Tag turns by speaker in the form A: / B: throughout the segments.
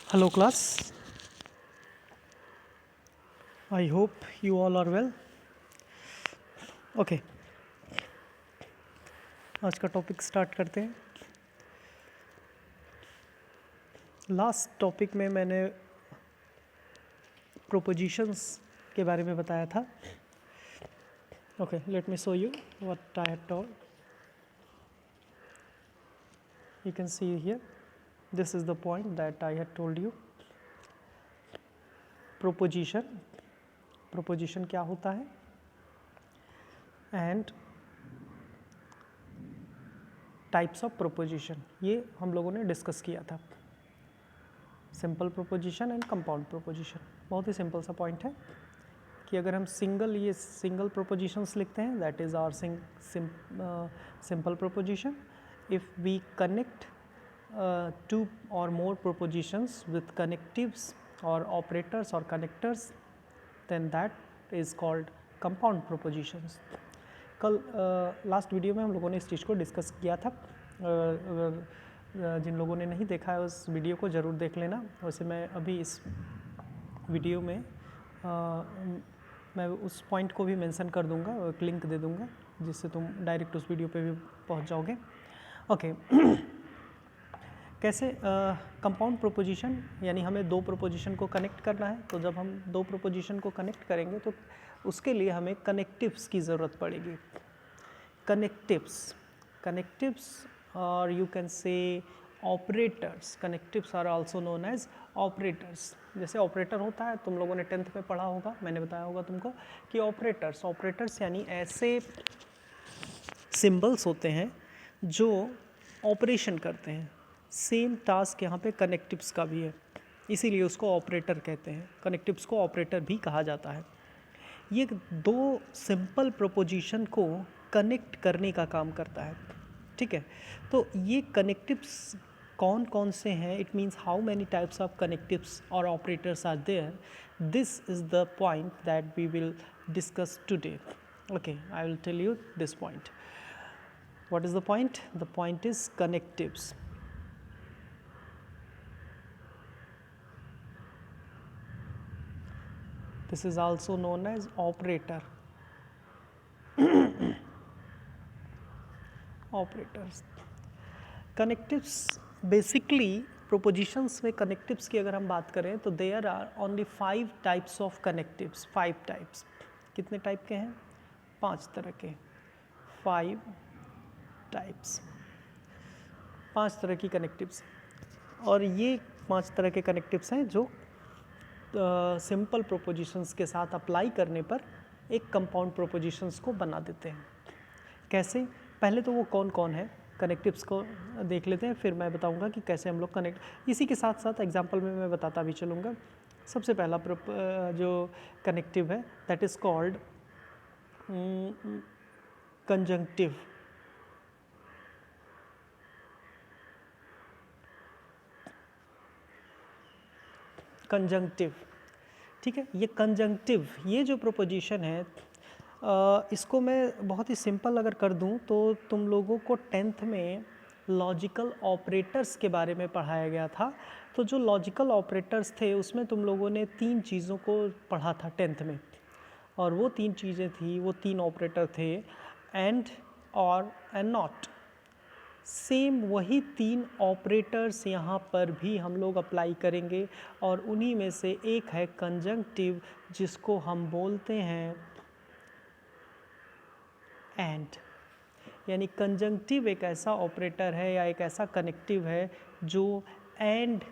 A: Hello class, I hope you all are well. Okay, आज का topic start करते हैं. लास्ट टॉपिक में मैंने प्रोपोजिशंस के बारे में बताया था. Okay, let me show you what I had told. You can see here, this is the point that I had told you. Proposition क्या होता है and टाइप्स ऑफ प्रोपोजिशन, ये हम लोगों ने डिस्कस किया था. Simple proposition and compound proposition. बहुत ही सिंपल सा पॉइंट है कि अगर हम सिंगल प्रोपोजिशंस लिखते हैं, that is our simple proposition. If we connect two और मोर प्रोपोजिशंस विथ कनेक्टिव्स और ऑपरेटर्स और connectors, then that is called compound propositions. कल लास्ट वीडियो में हम लोगों ने इस चीज़ को डिस्कस किया था. जिन लोगों ने नहीं देखा है उस वीडियो को ज़रूर देख लेना. वैसे मैं अभी इस वीडियो में मैं उस पॉइंट को भी मेंशन कर दूंगा, एक लिंक दे दूंगा जिससे तुम डायरेक्ट उस वीडियो पे भी पहुंच जाओगे. ओके, कैसे कंपाउंड प्रोपोजिशन, यानी हमें दो प्रोपोजिशन को कनेक्ट करना है. तो जब हम दो प्रोपोजिशन को कनेक्ट करेंगे तो उसके लिए हमें कनेक्टिव्स की ज़रूरत पड़ेगी. कनेक्टिव्स और you can say operators. Connectives are also known as operators. जैसे ऑपरेटर होता है, तुम लोगों ने 10th में पढ़ा होगा, मैंने बताया होगा तुमको कि ऑपरेटर्स यानी ऐसे सिंबल्स होते हैं जो ऑपरेशन करते हैं. सेम टास्क यहाँ पे कनेक्टिव्स का भी है, इसीलिए उसको ऑपरेटर कहते हैं. कनेक्टिव्स को ऑपरेटर भी कहा जाता है. ये दो सिंपल प्रोपोजिशन को कनेक्ट करने का काम करता है. ठीक है, तो ये कनेक्टिव्स कौन कौन से हैं, it means how many types of connectives और operators are there. This is the point that we will discuss today. Okay, I will tell you this point. What is the point? The point is connectives. This is also known as operator. Operators. Connectives basically propositions में connectives की अगर हम बात करें तो there are only 5 types of connectives. 5 types. कितने type के हैं? 5 तरह के. 5 टाइप्स. 5 तरह की कनेक्टिव्स. और ये 5 तरह के कनेक्टिव्स हैं जो सिंपल प्रोपोजिशंस के साथ अप्लाई करने पर एक कंपाउंड प्रोपोजिशंस को बना देते हैं. कैसे? पहले तो वो कौन कौन है कनेक्टिव्स को देख लेते हैं, फिर मैं बताऊंगा कि कैसे हम लोग कनेक्ट. इसी के साथ साथ एग्जांपल में मैं बताता भी चलूँगा. सबसे पहला जो कनेक्टिव है that is called conjunctive. Conjunctive, ठीक है. ये कंजंक्टिव, ये जो प्रोपोजिशन है, इसको मैं बहुत ही सिंपल अगर कर दूं तो तुम लोगों को 10th में लॉजिकल ऑपरेटर्स के बारे में पढ़ाया गया था. तो जो लॉजिकल ऑपरेटर्स थे उसमें तुम लोगों ने 3 चीज़ों को पढ़ा था 10th में, और वो 3 चीज़ें थी, वो 3 ऑपरेटर थे, एंड, और, एंड नॉट. सेम वही 3 ऑपरेटर्स यहाँ पर भी हम लोग अप्लाई करेंगे, और उन्हीं में से एक है कंजंक्टिव, जिसको हम बोलते हैं एंड. यानी कंजंक्टिव एक ऐसा ऑपरेटर है या एक ऐसा कनेक्टिव है जो एंड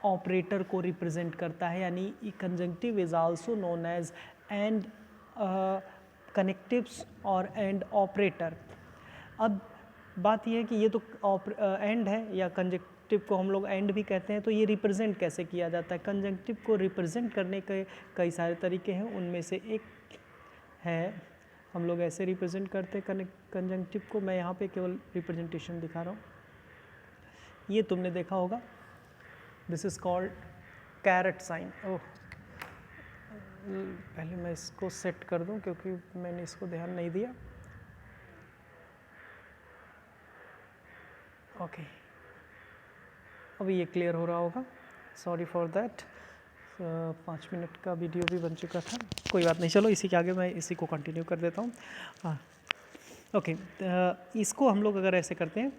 A: ऑपरेटर को रिप्रेजेंट करता है. यानी conjunctive is also known as and connectives और एंड ऑपरेटर. अब बात यह है कि ये तो एंड है, या कंजंक्टिव को हम लोग एंड भी कहते हैं. तो ये रिप्रेजेंट कैसे किया जाता है? कंजंक्टिव को रिप्रेजेंट करने के कई सारे तरीके हैं. उनमें से एक है, हम लोग ऐसे रिप्रेजेंट करते हैं कंजंक्टिव को. मैं यहाँ पे केवल रिप्रेजेंटेशन दिखा रहा हूँ. ये तुमने देखा होगा, this is called caret sign. Oh, पहले मैं इसको सेट कर दूँ क्योंकि मैंने इसको ध्यान नहीं दिया. ओके, अभी ये क्लियर हो रहा होगा. सॉरी फॉर दैट, 5 मिनट का वीडियो भी बन चुका था, कोई बात नहीं, चलो इसी के आगे मैं इसी को कंटिन्यू कर देता हूँ। हाँ ओके, इसको हम लोग अगर ऐसे करते हैं,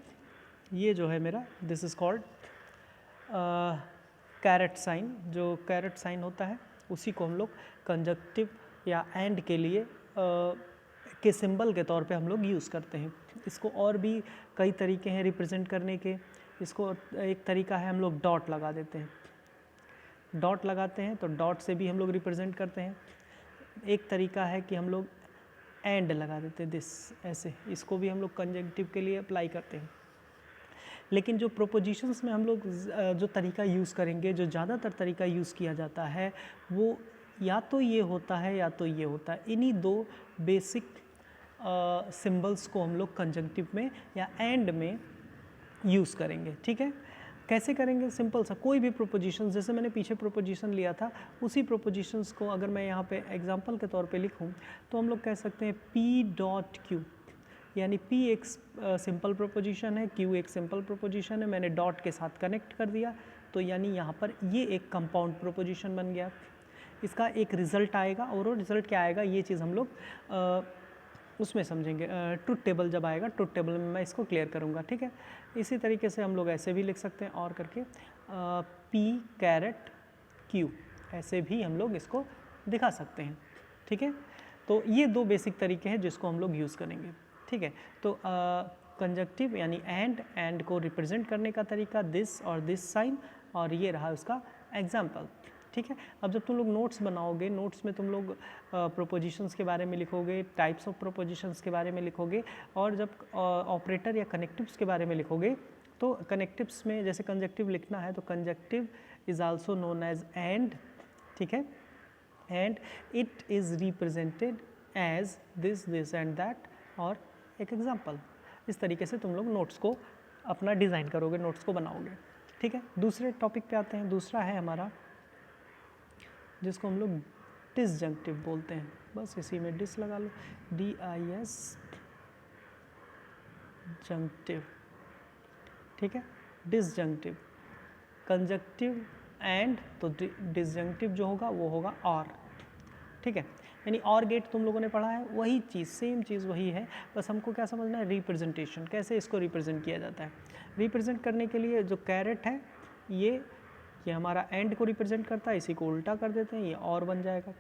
A: ये जो है मेरा this is called caret sign. जो कैरेट साइन होता है उसी को हम लोग कंजक्टिव या एंड के लिए के सिंबल के तौर पे हम लोग यूज़ करते हैं। इसको और भी कई तरीके हैं रिप्रेजेंट करने के। इसको एक तरीका है हम लोग डॉट लगा देते हैं, डॉट लगाते हैं तो डॉट से भी हम लोग रिप्रेजेंट करते हैं। एक तरीका है कि हम लोग एंड लगा देते हैं, दिस ऐसे, इसको भी हम लोग कंजंक्टिव के लिए अप्लाई करते हैं। लेकिन जो प्रोपोजिशंस में हम लोग जो तरीका यूज़ करेंगे, जो ज़्यादातर तरीका यूज़ किया जाता है, वो या तो ये होता है या तो ये होता है। इन्हीं दो बेसिक सिंबल्स को हम लोग कंजंक्टिव में या एंड में यूज़ करेंगे। ठीक है, कैसे करेंगे? सिंपल सा, कोई भी प्रोपोजिशन, जैसे मैंने पीछे प्रोपोजिशन लिया था, उसी प्रोपोजिशंस को अगर मैं यहाँ पे एग्जांपल के तौर पे लिखूँ तो हम लोग कह सकते हैं P डॉट Q, यानी P एक सिंपल प्रोपोजिशन है, Q एक सिंपल प्रोपोजिशन है, मैंने डॉट के साथ कनेक्ट कर दिया तो यानी यहाँ पर ये एक कंपाउंड प्रोपोजिशन बन गया। इसका एक रिज़ल्ट आएगा, और वो रिज़ल्ट क्या आएगा ये चीज़ हम लोग उसमें समझेंगे, ट्रुथ टेबल जब आएगा, ट्रुथ टेबल में मैं इसको क्लियर करूँगा। ठीक है, इसी तरीके से हम लोग ऐसे भी लिख सकते हैं और करके P कैरेट Q, ऐसे भी हम लोग इसको दिखा सकते हैं। ठीक है, तो ये दो बेसिक तरीके हैं जिसको हम लोग यूज़ करेंगे। ठीक है, तो कंजक्टिव यानी एंड को रिप्रेजेंट करने का तरीका दिस और दिस साइन, और ये रहा उसका एग्जाम्पल। ठीक है, अब जब तुम लोग नोट्स बनाओगे, नोट्स में तुम लोग प्रोपोजिशंस के बारे में लिखोगे, टाइप्स ऑफ प्रोपोजिशंस के बारे में लिखोगे, और जब ऑपरेटर या कनेक्टिव्स के बारे में लिखोगे तो कनेक्टिव्स में जैसे कंजक्टिव लिखना है तो conjunctive is also known as and. ठीक है, and it is represented as this this and that, और एक एग्जाम्पल। इस तरीके से तुम लोग नोट्स को अपना डिज़ाइन करोगे, नोट्स को बनाओगे। ठीक है, दूसरे टॉपिक पे आते हैं। दूसरा है हमारा जिसको हम लोग डिसजंक्टिव बोलते हैं, बस इसी में डिस लगा लो, DIS जंक्टिव। ठीक है, डिसजंक्टिव, कंजक्टिव एंड, तो डिसजंक्टिव जो होगा वो होगा और। ठीक है, यानी और गेट तुम लोगों ने पढ़ा है, वही चीज़, सेम चीज़ वही है, बस हमको क्या समझना है, रिप्रेजेंटेशन, कैसे इसको रिप्रेजेंट किया जाता है। रिप्रेजेंट करने के लिए जो कैरेट है ये हमारा एंड को रिप्रेजेंट करता है, इसी को उल्टा कर देते हैं, ये और बन जाएगा।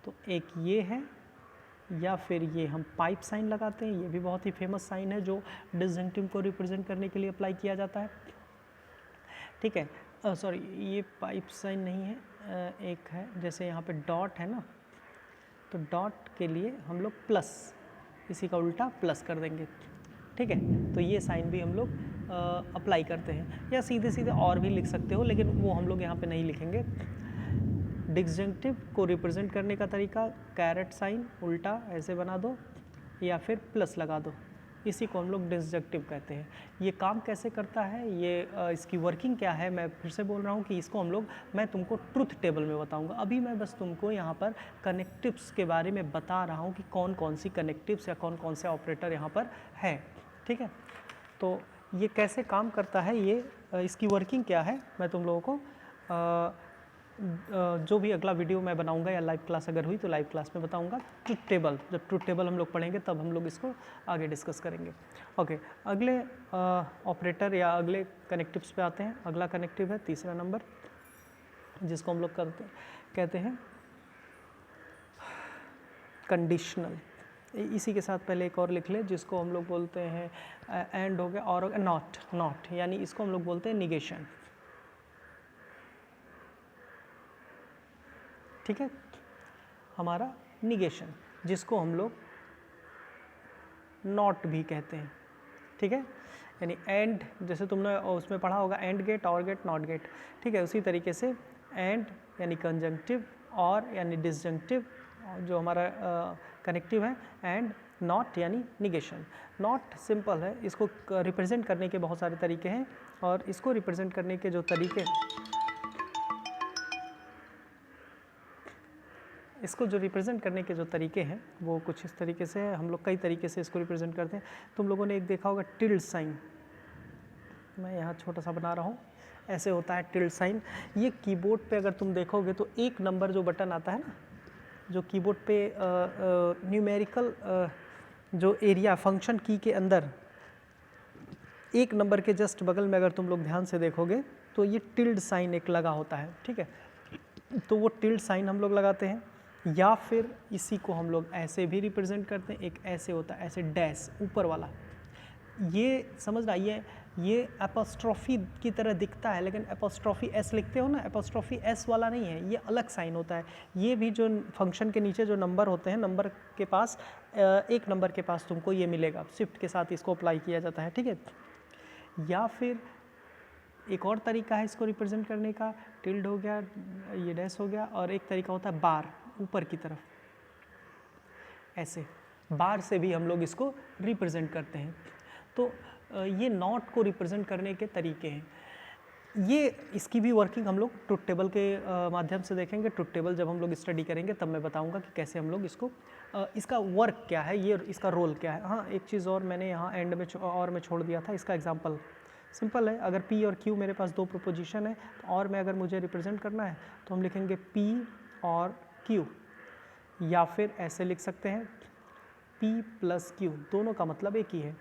A: तो एक ये है, या फिर ये हम पाइप साइन लगाते हैं, ये भी बहुत ही फेमस साइन है जो डिसजंक्टिव को रिप्रेजेंट करने के लिए अप्लाई किया जाता है। ठीक है, सॉरी ये पाइप साइन नहीं है, एक है जैसे यहाँ पे डॉट है ना, तो डॉट के लिए हम लोग प्लस, इसी का उल्टा प्लस कर देंगे। ठीक है, तो ये साइन भी हम लोग अप्लाई करते हैं, या सीधे सीधे और भी लिख सकते हो, लेकिन वो हम लोग यहाँ पे नहीं लिखेंगे। डिसजंक्टिव को रिप्रेजेंट करने का तरीका कैरेट साइन उल्टा ऐसे बना दो, या फिर प्लस लगा दो, इसी को हम लोग डिसजंक्टिव कहते हैं। ये काम कैसे करता है, ये इसकी वर्किंग क्या है, मैं फिर से बोल रहा हूँ कि इसको हम लोग, मैं तुमको ट्रुथ टेबल में बताऊँगा। अभी मैं बस तुमको यहाँ पर कनेक्टिव्स के बारे में बता रहा हूँ कि कौन कौन सी कनेक्टिव्स या कौन कौन से ऑपरेटर यहाँ पर है। ठीक है, तो ये कैसे काम करता है, ये इसकी वर्किंग क्या है, मैं तुम लोगों को जो भी अगला वीडियो मैं बनाऊंगा या लाइव क्लास अगर हुई तो लाइव क्लास में बताऊंगा। ट्रुथ टेबल, जब ट्रुथ टेबल हम लोग पढ़ेंगे तब हम लोग इसको आगे डिस्कस करेंगे। ओके, अगले ऑपरेटर या अगले कनेक्टिव्स पे आते हैं। अगला कनेक्टिव है तीसरा नंबर, जिसको हम लोग कहते हैं कंडीशनल। इसी के साथ पहले एक और लिख ले, जिसको हम लोग बोलते हैं एंड हो गया, और हो गया नॉट, यानी इसको हम लोग बोलते हैं निगेशन। ठीक है, हमारा निगेशन, जिसको हम लोग नॉट भी कहते हैं। ठीक है, यानी एंड, जैसे तुमने उसमें पढ़ा होगा एंड गेट, और गेट, नॉट गेट। ठीक है, उसी तरीके से एंड यानी कंजंक्टिव, और यानी डिसजंक्टिव जो हमारा कनेक्टिव है, एंड नॉट यानी निगेशन। नॉट सिंपल है, इसको रिप्रेजेंट करने के बहुत सारे तरीके हैं, और इसको रिप्रेजेंट करने के जो तरीके, इसको जो रिप्रेजेंट करने के जो तरीके हैं वो कुछ इस तरीके से है। हम लोग कई तरीके से इसको रिप्रेजेंट करते हैं। तुम लोगों ने एक देखा होगा टिल्ड साइन, मैं यहाँ छोटा सा बना रहा हूँ, ऐसे होता है टिल्ड साइन। ये कीबोर्ड पे अगर तुम देखोगे तो एक नंबर जो बटन आता है ना, जो कीबोर्ड पे न्यूमेरिकल जो एरिया फंक्शन की के अंदर एक नंबर के जस्ट बगल में अगर तुम लोग ध्यान से देखोगे तो ये टिल्ड साइन एक लगा होता है, ठीक है। तो वो टिल्ड साइन हम लोग लगाते हैं, या फिर इसी को हम लोग ऐसे भी रिप्रेजेंट करते हैं, एक ऐसे होता है, ऐसे डैश ऊपर वाला, ये समझ आइए, ये एपोस्ट्रॉफी की तरह दिखता है, लेकिन एपोस्ट्रॉफी एस लिखते हो ना, एपोस्ट्रॉफी एस वाला नहीं है, ये अलग साइन होता है। ये भी जो फंक्शन के नीचे जो नंबर होते हैं, नंबर के पास एक नंबर के पास तुमको ये मिलेगा, शिफ्ट के साथ इसको अप्लाई किया जाता है, ठीक है। या फिर एक और तरीका है इसको रिप्रेजेंट करने का, टिल्ड हो गया, ये डैश हो गया, और एक तरीका होता है बार, ऊपर की तरफ ऐसे बार से भी हम लोग इसको रिप्रेजेंट करते हैं। तो ये नॉट को रिप्रेजेंट करने के तरीके हैं। ये इसकी भी वर्किंग हम लोग ट्रुथ टेबल के माध्यम से देखेंगे। ट्रुथ टेबल जब हम लोग स्टडी करेंगे तब मैं बताऊंगा कि कैसे हम लोग इसको इसका वर्क क्या है, ये इसका रोल क्या है। हाँ, एक चीज़ और मैंने यहाँ एंड में और मैं छोड़ दिया था, इसका एग्जांपल सिंपल है। अगर P और Q मेरे पास दो प्रोपोजिशन है, तो और में अगर मुझे रिप्रेजेंट करना है तो हम लिखेंगे P और Q, या फिर ऐसे लिख सकते हैं P प्लस Q, दोनों का मतलब एक ही है।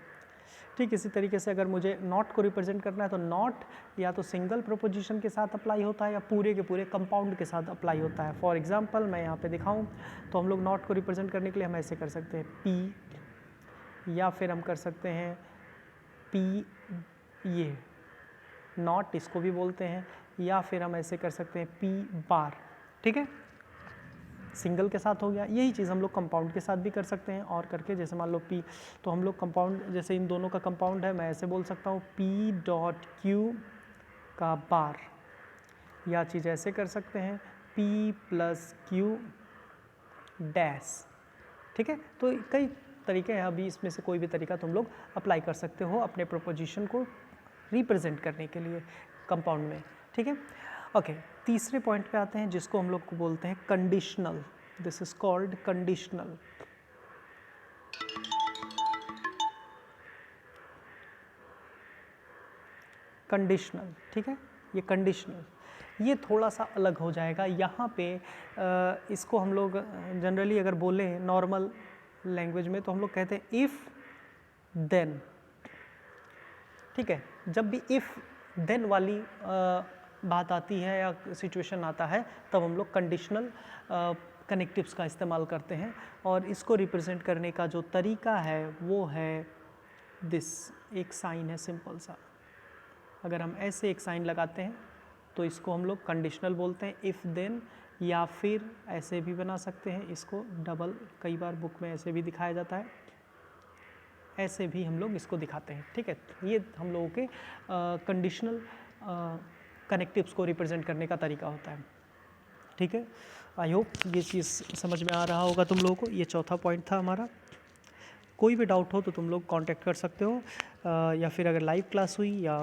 A: ठीक इसी तरीके से अगर मुझे नॉट को रिप्रेजेंट करना है तो नॉट या तो सिंगल प्रोपोजिशन के साथ अप्लाई होता है या पूरे के पूरे कंपाउंड के साथ अप्लाई होता है। फॉर एग्जांपल मैं यहाँ पे दिखाऊं तो हम लोग नॉट को रिप्रेजेंट करने के लिए हम ऐसे कर सकते हैं P, या फिर हम कर सकते हैं P, ये नॉट इसको भी बोलते हैं, या फिर हम ऐसे कर सकते हैं P बार, ठीक है। सिंगल के साथ हो गया। यही चीज़ हम लोग कंपाउंड के साथ भी कर सकते हैं और करके, जैसे मान लो P, तो हम लोग कंपाउंड, जैसे इन दोनों का कंपाउंड है, मैं ऐसे बोल सकता हूँ P डॉट Q का बार, या चीज़ ऐसे कर सकते हैं P प्लस Q डैश, ठीक है। तो कई तरीके हैं, अभी इसमें से कोई भी तरीका तुम लोग अप्लाई कर सकते हो अपने प्रोपोजिशन को रिप्रेजेंट करने के लिए कंपाउंड में, ठीक है। ओके, तीसरे पॉइंट पे आते हैं जिसको हम लोग को बोलते हैं conditional. This is called conditional. Conditional, ठीक है, ये कंडीशनल, ये थोड़ा सा अलग हो जाएगा। यहाँ पे इसको हम लोग जनरली अगर बोलें नॉर्मल लैंग्वेज में तो हम लोग कहते हैं इफ़ देन, ठीक है। जब भी इफ़ देन वाली बात आती है या सिचुएशन आता है तब हम लोग कंडीशनल कनेक्टिव्स का इस्तेमाल करते हैं, और इसको रिप्रेजेंट करने का जो तरीका है वो है दिस, एक साइन है सिंपल सा। अगर हम ऐसे एक साइन लगाते हैं तो इसको हम लोग कंडीशनल बोलते हैं, इफ़ देन, या फिर ऐसे भी बना सकते हैं इसको डबल, कई बार बुक में ऐसे भी दिखाया जाता है, ऐसे भी हम लोग इसको दिखाते हैं, ठीक है। ये हम लोगों के कंडीशनल कनेक्टिव्स को रिप्रेजेंट करने का तरीका होता है, ठीक है। आई होप ये चीज़ समझ में आ रहा होगा तुम लोगों को। ये चौथा पॉइंट था हमारा। कोई भी डाउट हो तो तुम लोग कांटेक्ट कर सकते हो, या फिर अगर लाइव क्लास हुई या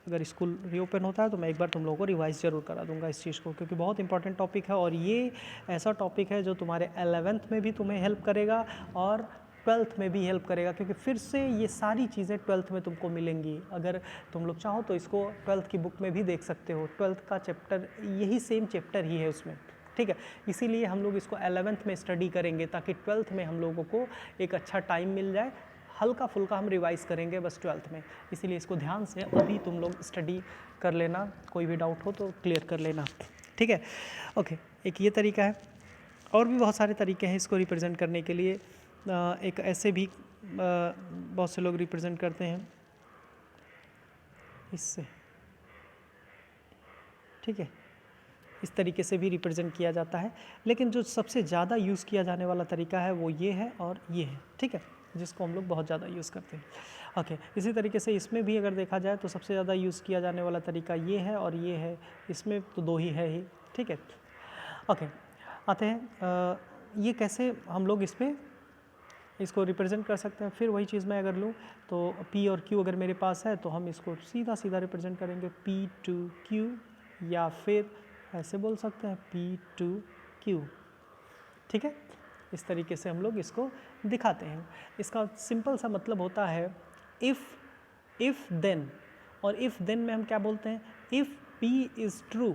A: अगर स्कूल रीओपन होता है तो मैं एक बार तुम लोगों को रिवाइज ज़रूर करा दूंगा इस चीज़ को, क्योंकि बहुत इंपॉर्टेंट टॉपिक है, और ये ऐसा टॉपिक है जो तुम्हारे 11th में भी तुम्हें हेल्प करेगा और 12th में भी हेल्प करेगा, क्योंकि फिर से ये सारी चीज़ें 12th में तुमको मिलेंगी। अगर तुम लोग चाहो तो इसको 12th की बुक में भी देख सकते हो, 12th का चैप्टर यही सेम चैप्टर ही है उसमें, ठीक है। इसीलिए हम लोग इसको 11th में स्टडी करेंगे ताकि 12th में हम लोगों को एक अच्छा टाइम मिल जाए। हल्का फुल्का हम रिवाइज करेंगे बस 12th में, इसीलिए इसको ध्यान से अभी तुम लोग स्टडी कर लेना, कोई भी डाउट हो तो क्लियर कर लेना, ठीक है। ओके, एक ये तरीका है, और भी बहुत सारे तरीके हैं इसको रिप्रेजेंट करने के लिए। एक ऐसे भी बहुत से लोग रिप्रेजेंट करते हैं इससे, ठीक है, इस तरीके से भी रिप्रेजेंट किया जाता है, लेकिन जो सबसे ज़्यादा यूज़ किया जाने वाला तरीका है वो ये है और ये है, ठीक है, जिसको हम लोग बहुत ज़्यादा यूज़ करते हैं। ओके, इसी तरीके से इसमें भी अगर देखा जाए तो सबसे ज़्यादा यूज़ किया जाने वाला तरीका ये है और ये है, इसमें तो दो ही है ही, ठीक है। ओके, आते हैं ये कैसे हम लोग इसमें इसको रिप्रेजेंट कर सकते हैं। फिर वही चीज़ मैं अगर लूँ तो P और Q अगर मेरे पास है तो हम इसको सीधा सीधा रिप्रेजेंट करेंगे P to Q, या फिर ऐसे बोल सकते हैं P to Q, ठीक है। इस तरीके से हम लोग इसको दिखाते हैं। इसका सिंपल सा मतलब होता है इफ़ देन, और इफ़ देन में हम क्या बोलते हैं, if P is true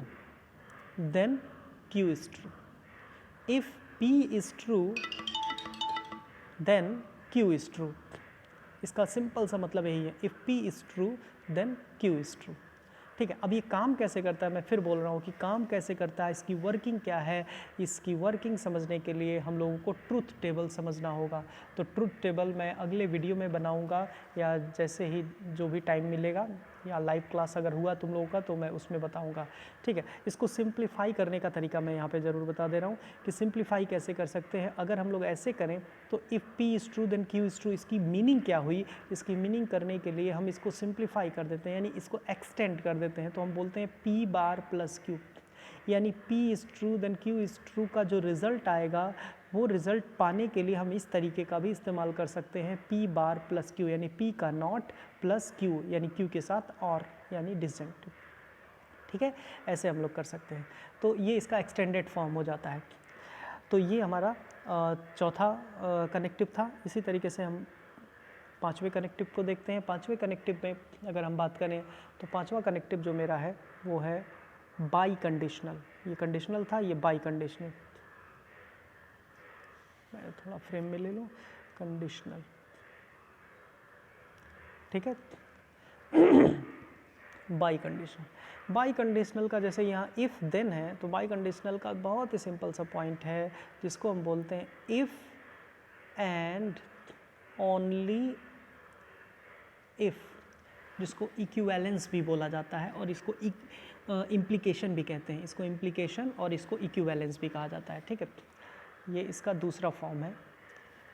A: then Q is true. If P is true then Q is true. इसका सिंपल सा मतलब यही है, if P is true then Q is true. ठीक है, अब ये काम कैसे करता है, मैं फिर बोल रहा हूँ कि काम कैसे करता है, इसकी वर्किंग क्या है. इसकी वर्किंग समझने के लिए हम लोगों को ट्रुथ टेबल समझना होगा. तो ट्रुथ टेबल मैं अगले वीडियो में बनाऊँगा, या जैसे ही जो भी टाइम मिलेगा, या लाइव क्लास अगर हुआ तुम लोगों का तो मैं उसमें बताऊंगा. ठीक है, इसको सिंप्लीफाई करने का तरीका मैं यहाँ पे ज़रूर बता दे रहा हूँ कि सिंप्लीफाई कैसे कर सकते हैं. अगर हम लोग ऐसे करें तो if P is true then Q is true, इसकी मीनिंग क्या हुई. इसकी मीनिंग करने के लिए हम इसको सिंप्लीफाई कर देते हैं, यानी इसको एक्सटेंड कर देते हैं. तो हम बोलते हैं P बार प्लस Q, यानी P is true then Q is true का जो रिज़ल्ट आएगा वो रिज़ल्ट पाने के लिए हम इस तरीके का भी इस्तेमाल कर सकते हैं, P बार प्लस Q, यानी P का नॉट प्लस Q, यानी Q के साथ और, यानी डिसजंक्टिव. ठीक है, ऐसे हम लोग कर सकते हैं. तो ये इसका एक्सटेंडेड फॉर्म हो जाता है. तो ये हमारा चौथा कनेक्टिव था. इसी तरीके से हम पांचवें कनेक्टिव को देखते हैं. पांचवें कनेक्टिव में अगर हम बात करें तो पांचवा कनेक्टिव जो मेरा है वो है बाई कंडीशनल. ये कंडीशनल था, ये बाई कंडीशनल. मैं थोड़ा फ्रेम में ले लूँ. कंडीशनल, ठीक है. बाई कंडीशनल, बाई कंडीशनल का जैसे यहाँ इफ़ देन है, तो बाई कंडीशनल का बहुत ही सिंपल सा पॉइंट है जिसको हम बोलते हैं इफ़ एंड ओनली इफ़, जिसको इक्विवेलेंस भी बोला जाता है और इसको इम्प्लीकेशन भी कहते हैं. इसको इम्प्लीकेशन और इसको इक्विवेलेंस भी कहा जाता है. ठीक है, ये इसका दूसरा फॉर्म है.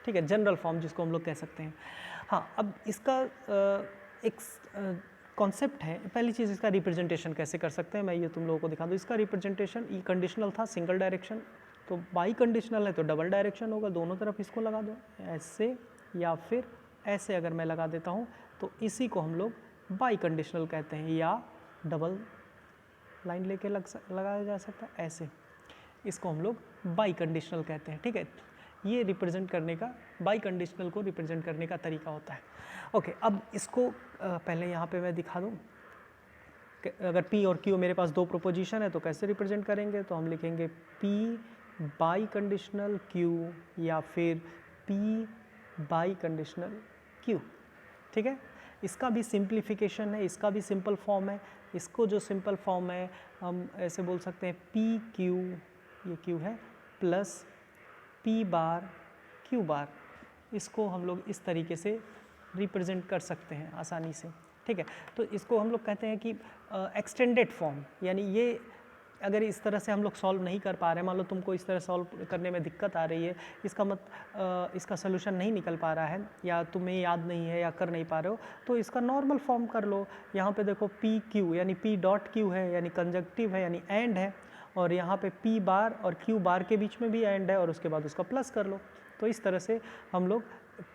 A: ठीक है, जनरल फॉर्म जिसको हम लोग कह सकते हैं. हाँ, अब इसका एक कॉन्सेप्ट है. पहली चीज़, इसका रिप्रेजेंटेशन कैसे कर सकते हैं, मैं ये तुम लोगों को दिखा दूँ. इसका रिप्रेजेंटेशन, ई कंडीशनल था सिंगल डायरेक्शन, तो बाई कंडीशनल है तो डबल डायरेक्शन होगा. दोनों तरफ इसको लगा दो ऐसे, या फिर ऐसे अगर मैं लगा देता हूँ तो इसी को हम लोग बाई कंडीशनल कहते हैं, या डबल लाइन लेके लगाया जा सकता है ऐसे. इसको हम लोग बाई कंडीशनल कहते हैं. ठीक है, ये रिप्रेजेंट करने का, बाई कंडीशनल को रिप्रेजेंट करने का तरीका होता है. ओके, अब इसको पहले यहाँ पे मैं दिखा दूँ. अगर P और Q मेरे पास दो प्रोपोजिशन है तो कैसे रिप्रेजेंट करेंगे, तो हम लिखेंगे P बाई कंडीशनल Q, या फिर P बाई कंडीशनल Q. ठीक है, इसका भी सिंप्लीफिकेशन है, इसका भी सिंपल फॉर्म है. इसको जो सिंपल फॉर्म है हम ऐसे बोल सकते हैं P Q, ये Q है, प्लस P बार Q बार. इसको हम लोग इस तरीके से रिप्रेजेंट कर सकते हैं आसानी से. ठीक है, तो इसको हम लोग कहते हैं कि एक्सटेंडेड फॉर्म. यानी ये अगर इस तरह से हम लोग सॉल्व नहीं कर पा रहे हैं, मान लो तुमको इस तरह सॉल्व करने में दिक्कत आ रही है, इसका सोल्यूशन नहीं निकल पा रहा है, या तुम्हें याद नहीं है या कर नहीं पा रहे हो, तो इसका नॉर्मल फॉर्म कर लो. यहाँ पे देखो P Q, यानी P डॉट Q है, यानी कंजक्टिव है, यानी एंड है, और यहाँ पे P बार और Q बार के बीच में भी एंड है, और उसके बाद उसका प्लस कर लो. तो इस तरह से हम लोग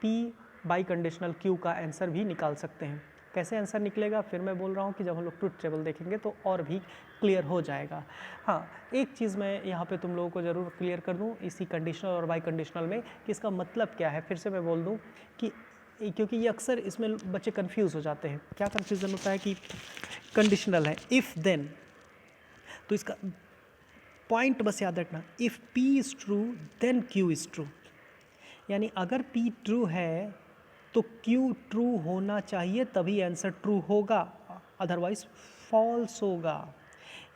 A: P बाई कंडीशनल Q का आंसर भी निकाल सकते हैं. कैसे आंसर निकलेगा फिर मैं बोल रहा हूँ कि जब हम लोग ट्रुथ टेबल देखेंगे तो और भी क्लियर हो जाएगा. हाँ, एक चीज़ मैं यहाँ पे तुम लोगों को ज़रूर क्लियर कर दूँ इसी कंडीशनल और बाई कंडीशनल में, कि इसका मतलब क्या है. फिर से मैं बोल दूँ कि क्योंकि ये अक्सर इसमें बच्चे कंफ्यूज हो जाते हैं. क्या कन्फ्यूज़न होता है कि कंडीशनल है इफ़ देन, तो इसका पॉइंट बस याद रखना, if P is true then Q is true. यानी अगर P ट्रू है तो Q ट्रू होना चाहिए, तभी आंसर ट्रू होगा, अदरवाइज फॉल्स होगा.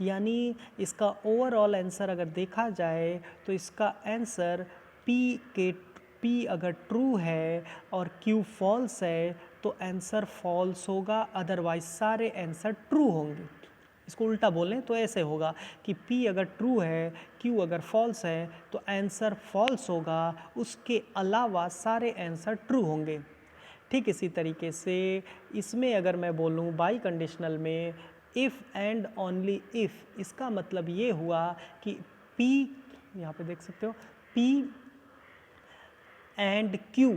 A: यानी इसका ओवरऑल आंसर अगर देखा जाए तो इसका आंसर P अगर ट्रू है और Q फॉल्स है तो आंसर फॉल्स होगा, अदरवाइज सारे आंसर ट्रू होंगे. इसको उल्टा बोलें तो ऐसे होगा कि P अगर ट्रू है, Q अगर फॉल्स है तो आंसर फॉल्स होगा, उसके अलावा सारे आंसर ट्रू होंगे. ठीक इसी तरीके से इसमें अगर मैं बोलूँ बाई कंडीशनल में इफ़ एंड ओनली इफ़, इसका मतलब ये हुआ कि P, यहाँ पे देख सकते हो P एंड Q,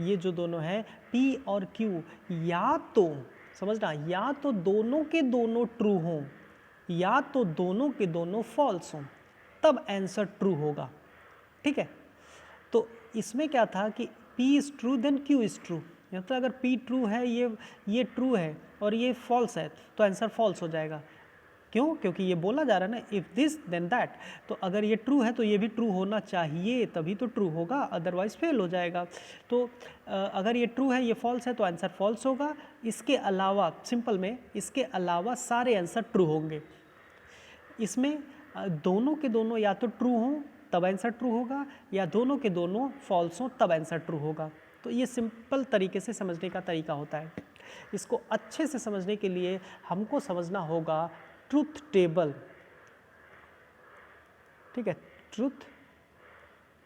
A: ये जो दोनों हैं P और Q, या तो समझना, या तो दोनों के दोनों ट्रू हों या तो दोनों के दोनों फॉल्स हों, तब आंसर ट्रू होगा. ठीक है, तो इसमें क्या था कि P is true then Q is true. तो अगर P ट्रू है, ये ट्रू है और ये फॉल्स है, तो आंसर फॉल्स हो जाएगा. क्यों? क्योंकि ये बोला जा रहा है ना इफ़ दिस देन दैट, तो अगर ये ट्रू है तो ये भी ट्रू होना चाहिए, तभी तो ट्रू होगा, अदरवाइज फेल हो जाएगा। तो अगर ये ट्रू है ये फॉल्स है तो आंसर फॉल्स होगा। इसके अलावा सिंपल में इसके अलावा सारे आंसर ट्रू होंगे। इसमें दोनों के दोनों या तो ट्रू हों तब आंसर ट्रू होगा, या दोनों के दोनों फॉल्स हों तब आंसर ट्रू होगा। तो ये सिंपल तरीके से समझने का तरीका होता है। इसको अच्छे से समझने के लिए हमको समझना होगा ट्रूथ टेबल, ठीक है, ट्रूथ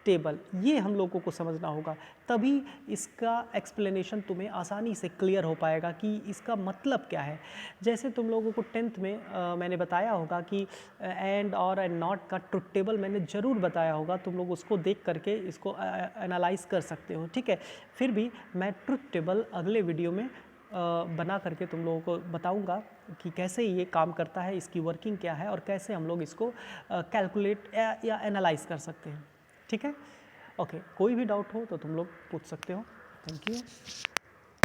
A: टेबल, ये हम लोगों को समझना होगा, तभी इसका एक्सप्लेनेशन तुम्हें आसानी से क्लियर हो पाएगा कि इसका मतलब क्या है। जैसे तुम लोगों को 10th में मैंने बताया होगा कि एंड और एंड नॉट का ट्रुथ टेबल मैंने ज़रूर बताया होगा, तुम लोग उसको देख करके इसको एनालाइज कर सकते हो, ठीक है। फिर भी मैं ट्रुथ टेबल अगले वीडियो में बना करके तुम लोगों को बताऊंगा कि कैसे ये काम करता है, इसकी वर्किंग क्या है और कैसे हम लोग इसको कैलकुलेट या एनालाइज कर सकते हैं, ठीक है। ओके, कोई भी डाउट हो तो तुम लोग पूछ सकते हो। Thank you.